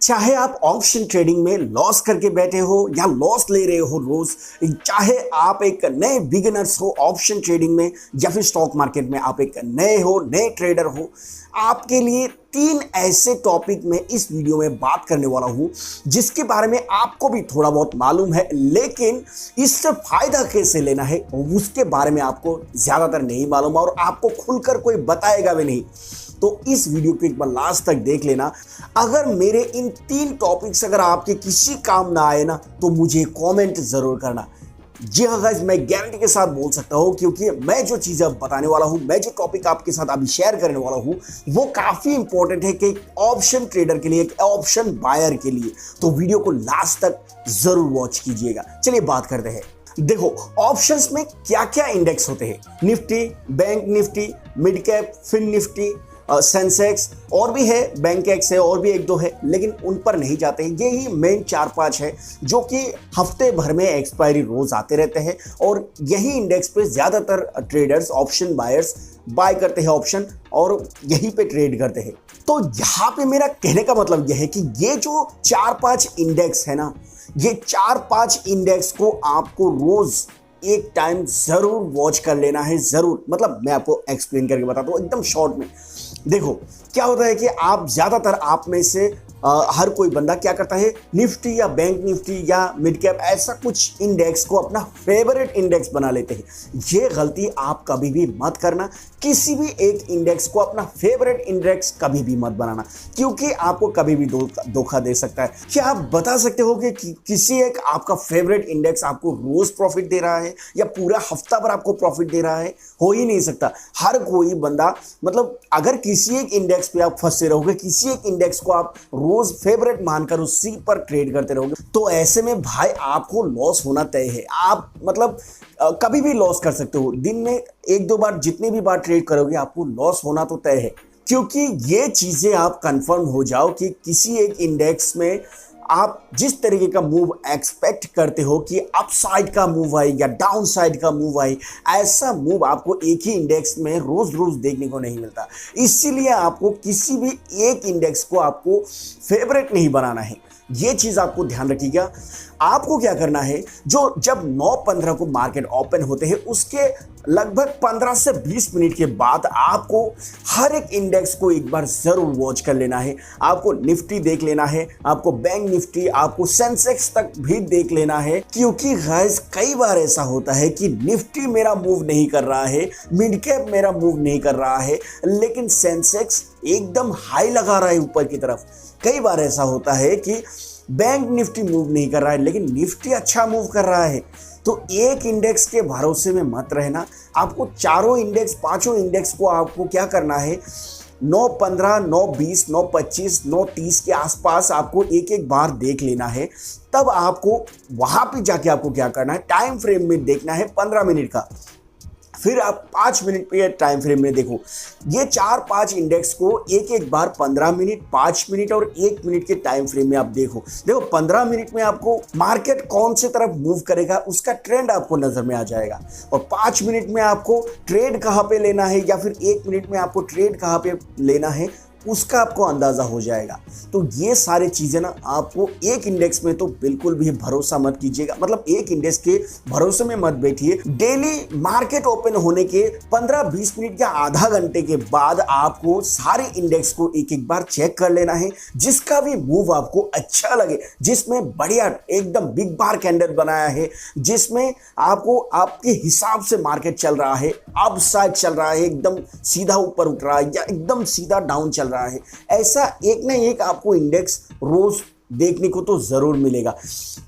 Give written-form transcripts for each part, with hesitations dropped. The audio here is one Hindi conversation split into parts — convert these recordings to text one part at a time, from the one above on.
चाहे आप ऑप्शन ट्रेडिंग में लॉस करके बैठे हो या लॉस ले रहे हो रोज, चाहे आप एक नए बिगिनर्स हो ऑप्शन ट्रेडिंग में या फिर स्टॉक मार्केट में आप एक नए ट्रेडर हो, आपके लिए तीन ऐसे टॉपिक में इस वीडियो में बात करने वाला हूं जिसके बारे में आपको भी थोड़ा बहुत मालूम है, लेकिन इससे फायदा कैसे लेना है उसके बारे में आपको ज्यादातर नहीं मालूम और आपको खुलकर कोई बताएगा भी नहीं। तो इस वीडियो को एक बार लास्ट तक देख लेना। अगर मेरे इन तीन टॉपिक्स अगर आपके किसी काम ना आए ना तो मुझे कमेंट जरूर करना। जी हाँ गाइस, मैं गारंटी के साथ बोल सकता हूँ क्योंकि मैं जो चीज़ अब बताने वाला हूँ, मैं जो टॉपिक आपके साथ अभी शेयर करने वाला हूँ वो काफ़ी इंपॉर्टेंट है कि एक ऑप्शन ट्रेडर के लिए, एक ऑप्शन बायर के लिए। तो वीडियो को लास्ट तक जरूर वॉच कीजिएगा। चलिए बात करते हैं। देखो, ऑप्शंस में क्या क्या इंडेक्स होते हैं। Nifty, bank Nifty, mid cap, fin Nifty, Sensex, और भी है, बैंक एक्स है, और भी एक दो है, लेकिन उन पर नहीं जाते हैं। ये ही मेन 4-5 है जो कि हफ्ते भर में एक्सपायरी रोज आते रहते हैं और यही इंडेक्स पे ज्यादातर ट्रेडर्स, ऑप्शन बायर्स बाय करते हैं ऑप्शन और यहीं पे ट्रेड करते हैं। तो यहाँ पे मेरा कहने का मतलब यह है कि ये जो 4-5 इंडेक्स है ना, ये 4-5 इंडेक्स को आपको रोज एक टाइम जरूर वॉच कर लेना है, जरूर। मतलब मैं आपको एक्सप्लेन करके बताता हूँ एकदम शॉर्ट में। देखो क्या होता है कि आप ज्यादातर आप में से हर कोई बंदा क्या करता है, निफ्टी या बैंक निफ्टी या मिड कैप ऐसा कुछ इंडेक्स को अपना फेवरेट इंडेक्स बना लेते हैं। ये गलती आप कभी भी मत करना। किसी भी एक इंडेक्स को अपना फेवरेट इंडेक्स कभी भी मत बनाना, क्योंकि आपको कभी भी धोखा दे सकता है। क्या आप बता सकते हो कि किसी एक आपका फेवरेट इंडेक्स आपको रोज प्रॉफिट दे रहा है या पूरा हफ्ता भर आपको प्रॉफिट दे रहा है? हो ही नहीं सकता। हर कोई बंदा, मतलब अगर किसी एक इंडेक्स पे आप फंसे रहोगे, किसी एक इंडेक्स को आप रोज फेवरेट मानकर उसी पर ट्रेड करते रहोगे, तो ऐसे में भाई आपको लॉस होना तय है। आप मतलब कभी भी लॉस कर सकते हो। दिन में 1-2 बार, जितनी भी बार ट्रेड करोगे आपको लॉस होना तो तय है। क्योंकि ये चीजें आप कंफर्म हो जाओ कि किसी एक इंडेक्स में आप जिस तरीके का मूव एक्सपेक्ट करते हो कि अपसाइड का मूव आए या डाउन साइड का मूव आए, ऐसा मूव आपको एक ही इंडेक्स में रोज रोज देखने को नहीं मिलता। इसीलिए आपको किसी भी एक इंडेक्स को आपको फेवरेट नहीं बनाना है। ये चीज आपको ध्यान रखिएगा। आपको क्या करना है, जो जब 9:15 को मार्केट ओपन होते हैं उसके लगभग 15 से 20 मिनट के बाद आपको हर एक इंडेक्स को एक बार जरूर वॉच कर लेना है। आपको निफ्टी देख लेना है, आपको बैंक निफ्टी, आपको सेंसेक्स तक भी देख लेना है। क्योंकि गाइस कई बार ऐसा होता है कि निफ्टी मेरा मूव नहीं कर रहा है, मिड कैप मेरा मूव नहीं कर रहा है, लेकिन सेंसेक्स एकदम हाई लगा रहा है ऊपर की तरफ। कई बार ऐसा होता है कि बैंक निफ्टी मूव नहीं कर रहा है लेकिन निफ्टी अच्छा मूव कर रहा है। तो एक इंडेक्स के भरोसे में मत रहना। आपको चारों इंडेक्स, पांचों इंडेक्स को आपको क्या करना है, 9:15, 9:20, 9:25, 9:30 के आसपास आपको एक एक बार देख लेना है। तब आपको वहां पे जाके आपको क्या करना है, टाइम फ्रेम में देखना है 15 मिनट का। फिर आप 5 मिनट पे टाइम फ्रेम में देखो। ये 4-5 इंडेक्स को एक एक बार 15 मिनट, 5 मिनट और 1 मिनट के टाइम फ्रेम में आप देखो। 15 मिनट में आपको मार्केट कौन से तरफ मूव करेगा उसका ट्रेंड आपको नजर में आ जाएगा, और 5 मिनट में आपको ट्रेड कहाँ पे लेना है या फिर 1 मिनट में आपको ट्रेड कहाँ पे लेना है उसका आपको अंदाजा हो जाएगा। तो ये सारी चीजें ना, आपको एक इंडेक्स में तो बिल्कुल भी भरोसा मत कीजिएगा। मतलब एक इंडेक्स के भरोसे में मत बैठिए। डेली मार्केट ओपन होने के 15-20 मिनट या आधा घंटे के बाद आपको सारे इंडेक्स को एक एक बार चेक कर लेना है। जिसका भी मूव आपको अच्छा लगे, जिसमें बढ़िया एकदम बिग बार कैंडल बनाया है, जिसमें आपको आपके हिसाब से मार्केट चल रहा है, अप साइड चल रहा है, एकदम सीधा ऊपर उठ रहा है या एकदम सीधा डाउन चल रहा है, ऐसा एक ना एक आपको इंडेक्स रोज देखने को तो जरूर मिलेगा।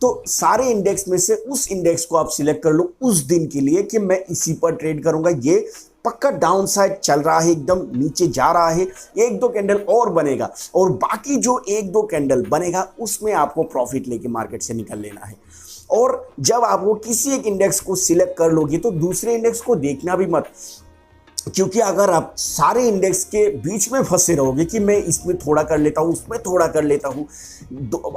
तो सारे इंडेक्स में से उस इंडेक्स को आप सिलेक्ट कर लो उस दिन के लिए कि मैं इसी पर ट्रेड करूंगा। ये पक्का डाउन साइड चल रहा है, एकदम नीचे जा रहा है, 1-2 कैंडल और बनेगा और बाकी जो 1-2 कैंडल बनेगा उसमें आपको प्रॉफिट लेके मार्केट से निकल लेना है। और जब आप वो किसी एक इंडेक्स को सिलेक्ट कर लोगे तो दूसरे इंडेक्स को देखना भी मत। क्योंकि अगर आप सारे इंडेक्स के बीच में फंसे रहोगे कि मैं इसमें थोड़ा कर लेता हूँ, उसमें थोड़ा कर लेता हूँ,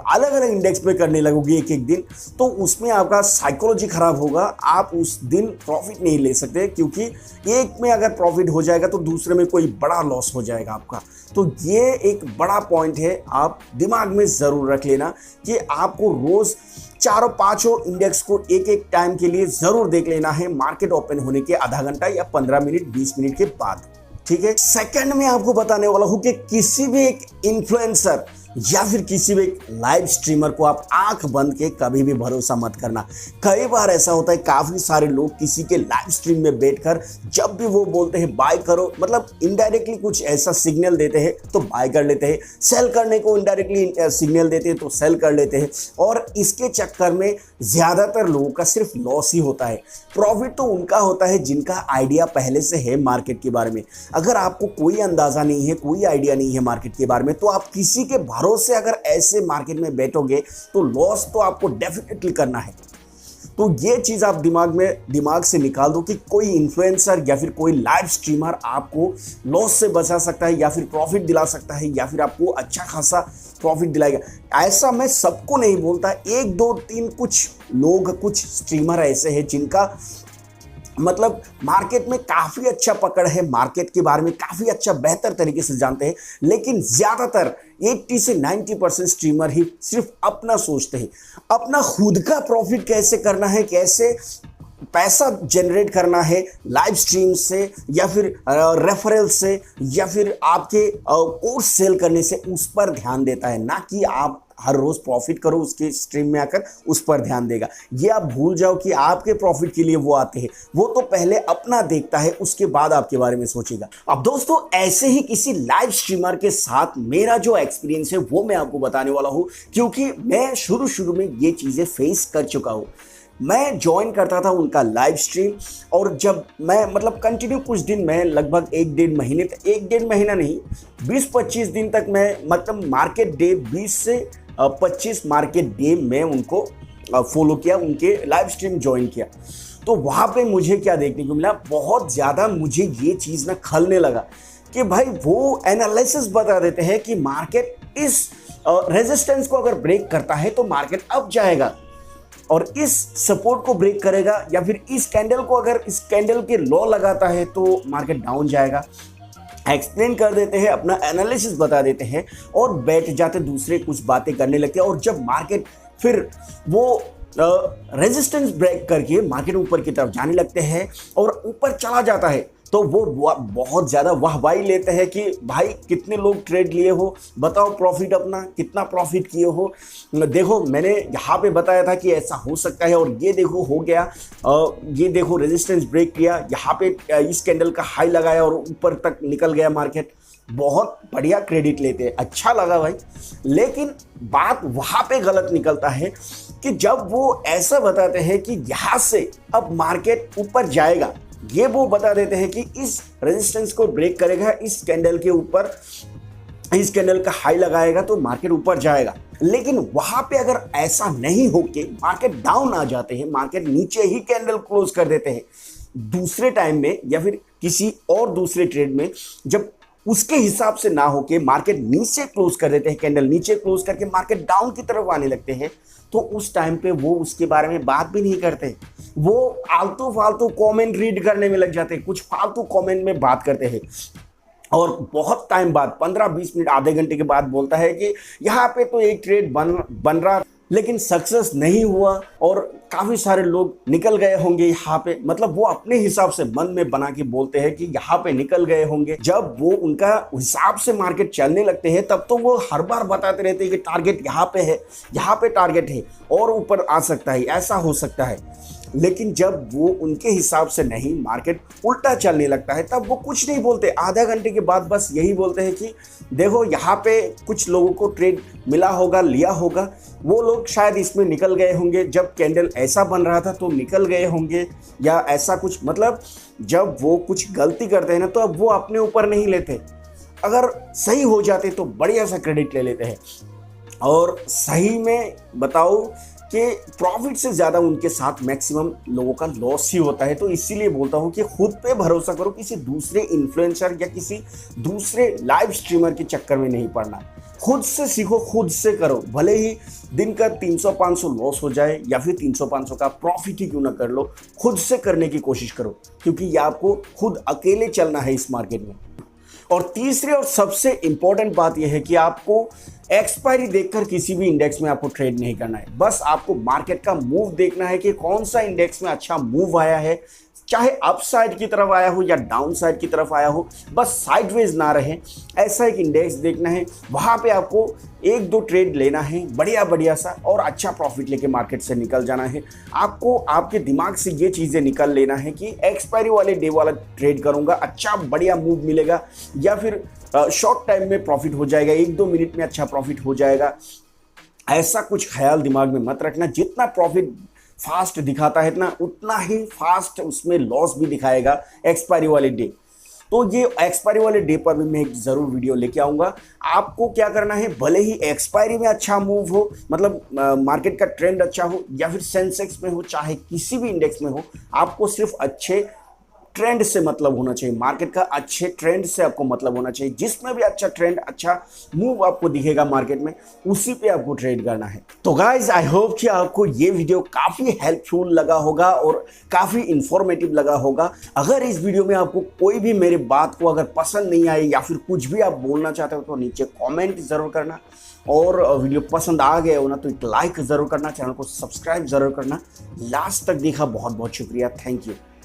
अलग अलग इंडेक्स में करने लगोगे एक एक दिन, तो उसमें आपका साइकोलॉजी खराब होगा। आप उस दिन प्रॉफिट नहीं ले सकते, क्योंकि एक में अगर प्रॉफिट हो जाएगा तो दूसरे में कोई बड़ा लॉस हो जाएगा आपका। तो ये एक बड़ा पॉइंट है, आप दिमाग में ज़रूर रख लेना कि आपको रोज़ चारों पांचों इंडेक्स को एक एक टाइम के लिए जरूर देख लेना है, मार्केट ओपन होने के आधा घंटा या 15 मिनट 20 मिनट के बाद। ठीक है। सेकंड में आपको बताने वाला हूं कि किसी भी एक इन्फ्लुएंसर या फिर किसी भी एक लाइव स्ट्रीमर को आप आंख बंद के कभी भी भरोसा मत करना। कई बार ऐसा होता है, काफी सारे लोग किसी के लाइव स्ट्रीम में बैठकर जब भी वो बोलते हैं बाय करो, मतलब इनडायरेक्टली कुछ ऐसा सिग्नल देते हैं तो बाय कर लेते हैं, सेल करने को इनडायरेक्टली सिग्नल देते हैं तो सेल कर लेते हैं, और इसके चक्कर में ज्यादातर लोगों का सिर्फ लॉस ही होता है। प्रॉफिट तो उनका होता है जिनका आइडिया पहले से है मार्केट के बारे में। अगर आपको कोई अंदाजा नहीं है, कोई आइडिया नहीं है मार्केट के बारे में, तो आप किसी के भरोसे अगर ऐसे मार्केट में बैठोगे तो लॉस तो आपको डेफिनेटली करना है। तो ये चीज आप दिमाग से निकाल दो कि कोई इन्फ्लुएंसर या फिर कोई लाइव स्ट्रीमर आपको लॉस से बचा सकता है या फिर प्रॉफिट दिला सकता है या फिर आपको अच्छा खासा प्रॉफिट दिलाएगा। ऐसा मैं सबको नहीं बोलता, एक दो तीन कुछ लोग, कुछ स्ट्रीमर ऐसे हैं जिनका मतलब मार्केट में काफी अच्छा पकड़ है, मार्केट के बारे में काफी अच्छा बेहतर तरीके से जानते हैं, लेकिन ज्यादातर 80 से 90% स्ट्रीमर ही सिर्फ अपना सोचते हैं, अपना खुद का प्रॉफिट कैसे करना है, कैसे पैसा जनरेट करना है लाइव स्ट्रीम से या फिर रेफरल से या फिर आपके कोर्स सेल करने से, उस पर ध्यान देता है, ना कि आप हर रोज प्रॉफिट करो उसके स्ट्रीम में आकर उस पर ध्यान देगा। ये आप भूल जाओ कि आपके प्रॉफिट के लिए वो आते हैं, वो तो पहले अपना देखता है, उसके बाद आपके बारे में सोचेगा। अब दोस्तों, ऐसे ही किसी लाइव स्ट्रीमर के साथ मेरा जो एक्सपीरियंस है वो मैं आपको बताने वाला हूं, क्योंकि मैं शुरू में ये चीजें फेस कर चुका हूं। मैं ज्वाइन करता था उनका लाइव स्ट्रीम, और जब मैं मतलब कंटिन्यू कुछ दिन, मैं लगभग एक डेढ़ महीना नहीं, 20-25 दिन तक मैं मतलब मार्केट डे 20 से 25 मार्केट डे में उनको फॉलो किया, उनके लाइव स्ट्रीम ज्वाइन किया। तो वहाँ पे मुझे क्या देखने को मिला, बहुत ज़्यादा मुझे ये चीज़ ना खलने लगा कि भाई वो एनालिसिस बता देते हैं कि मार्केट इस रेजिस्टेंस को अगर ब्रेक करता है तो मार्केट अप जाएगा, और इस सपोर्ट को ब्रेक करेगा, या फिर इस कैंडल को अगर इस कैंडल के लो लगाता है तो मार्केट डाउन जाएगा। एक्सप्लेन कर देते हैं, अपना एनालिसिस बता देते हैं और बैठ जाते दूसरे कुछ बातें करने लगते हैं। और जब मार्केट फिर वो रेजिस्टेंस ब्रेक करके मार्केट ऊपर की तरफ जाने लगते हैं और ऊपर चला जाता है, तो वो बहुत ज़्यादा वाहवाही लेते हैं कि भाई कितने लोग ट्रेड लिए हो, बताओ प्रॉफिट अपना कितना प्रॉफिट किए हो, देखो मैंने यहाँ पे बताया था कि ऐसा हो सकता है और ये देखो हो गया, ये देखो रेजिस्टेंस ब्रेक किया, यहाँ पे इस कैंडल का हाई लगाया और ऊपर तक निकल गया मार्केट। बहुत बढ़िया क्रेडिट लेते हैं, अच्छा लगा भाई। लेकिन बात वहाँ पे गलत निकलता है कि जब वो ऐसा बताते हैं कि यहाँ से अब मार्केट ऊपर जाएगा, ये वो बता देते हैं कि इस रेजिस्टेंस को ब्रेक करेगा, इस कैंडल के ऊपर इस कैंडल का हाई लगाएगा तो मार्केट ऊपर जाएगा। लेकिन वहां पे अगर ऐसा नहीं हो के मार्केट डाउन आ जाते हैं, मार्केट नीचे ही कैंडल क्लोज कर देते हैं दूसरे टाइम में या फिर किसी और दूसरे ट्रेड में, जब उसके हिसाब से ना होके मार्केट नीचे क्लोज कर देते हैं, कैंडल नीचे क्लोज करके मार्केट डाउन की तरफ आने लगते हैं, तो उस टाइम पे वो उसके बारे में बात भी नहीं करते, वो आलतू फालतू कमेंट रीड करने में लग जाते हैं, कुछ फालतू कमेंट में बात करते हैं और बहुत टाइम बाद 15-20 मिनट आधे घंटे के बाद बोलता है कि यहाँ पे तो एक ट्रेड बन रहा लेकिन सक्सेस नहीं हुआ और काफ़ी सारे लोग निकल गए होंगे यहाँ पे, मतलब वो अपने हिसाब से मन में बना के बोलते हैं कि यहाँ पे निकल गए होंगे। जब वो उनका हिसाब से मार्केट चलने लगते हैं तब तो वो हर बार बताते रहते हैं कि टारगेट यहाँ पे है, यहाँ पे टारगेट है और ऊपर आ सकता है, ऐसा हो सकता है। लेकिन जब वो उनके हिसाब से नहीं, मार्केट उल्टा चलने लगता है, तब वो कुछ नहीं बोलते। आधा घंटे के बाद बस यही बोलते हैं कि देखो यहाँ पे कुछ लोगों को ट्रेड मिला होगा, लिया होगा, वो लोग शायद इसमें निकल गए होंगे, जब कैंडल ऐसा बन रहा था तो निकल गए होंगे या ऐसा कुछ। मतलब जब वो कुछ गलती करते हैं ना तो अब वो अपने ऊपर नहीं लेते, अगर सही हो जाते तो बढ़िया सा क्रेडिट ले लेते हैं। और सही में बताओ कि प्रॉफिट से ज़्यादा उनके साथ मैक्सिमम लोगों का लॉस ही होता है। तो इसीलिए बोलता हूँ कि खुद पे भरोसा करो, किसी दूसरे इन्फ्लुएंसर या किसी दूसरे लाइव स्ट्रीमर के चक्कर में नहीं पड़ना। खुद से सीखो, खुद से करो, भले ही दिन का 300-500 लॉस हो जाए या फिर 300-500 का प्रॉफिट ही क्यों ना कर लो, खुद से करने की कोशिश करो, क्योंकि ये आपको खुद अकेले चलना है इस मार्केट में। और तीसरी और सबसे इंपॉर्टेंट बात यह है कि आपको एक्सपायरी देखकर किसी भी इंडेक्स में आपको ट्रेड नहीं करना है। बस आपको मार्केट का मूव देखना है कि कौन सा इंडेक्स में अच्छा मूव आया है, चाहे अप साइड की तरफ आया हो या डाउन साइड की तरफ आया हो, बस साइडवेज ना रहे, ऐसा एक इंडेक्स देखना है। वहाँ पे आपको 1-2 ट्रेड लेना है बढ़िया बढ़िया सा, और अच्छा प्रॉफिट लेके मार्केट से निकल जाना है। आपको आपके दिमाग से ये चीज़ें निकल लेना है कि एक्सपायरी वाले डे वाला ट्रेड करूँगा, अच्छा बढ़िया मूव मिलेगा, या फिर शॉर्ट टाइम में प्रॉफिट हो जाएगा, 1-2 मिनट में अच्छा प्रॉफिट हो जाएगा। ऐसा कुछ ख्याल दिमाग में मत रखना। जितना प्रॉफिट फास्ट दिखाता है ना, उतना ही फास्ट उसमें लॉस भी दिखाएगा एक्सपायरी वाले डे। तो ये एक्सपायरी वाले डे पर भी मैं एक ज़रूर वीडियो लेके आऊँगा। आपको क्या करना है, भले ही एक्सपायरी में अच्छा मूव हो, मतलब मार्केट का ट्रेंड अच्छा हो, या फिर सेंसेक्स में हो, चाहे किसी भी इंडेक्स में हो, आपको सिर्फ अच्छे ट्रेंड से मतलब होना चाहिए। मार्केट का अच्छे ट्रेंड से आपको मतलब होना चाहिए। जिसमें भी अच्छा ट्रेंड, अच्छा मूव आपको दिखेगा मार्केट में, उसी पे आपको ट्रेड करना है। तो गाइज, आई होप कि आपको ये वीडियो काफ़ी हेल्पफुल लगा होगा और काफ़ी इंफॉर्मेटिव लगा होगा। अगर इस वीडियो में आपको कोई भी मेरी बात को अगर पसंद नहीं आई या फिर कुछ भी आप बोलना चाहते हो तो नीचे कॉमेंट ज़रूर करना, और वीडियो पसंद आ गया हो ना तो एक लाइक ज़रूर करना, चैनल को सब्सक्राइब ज़रूर करना। लास्ट तक देखा बहुत बहुत शुक्रिया, थैंक यू।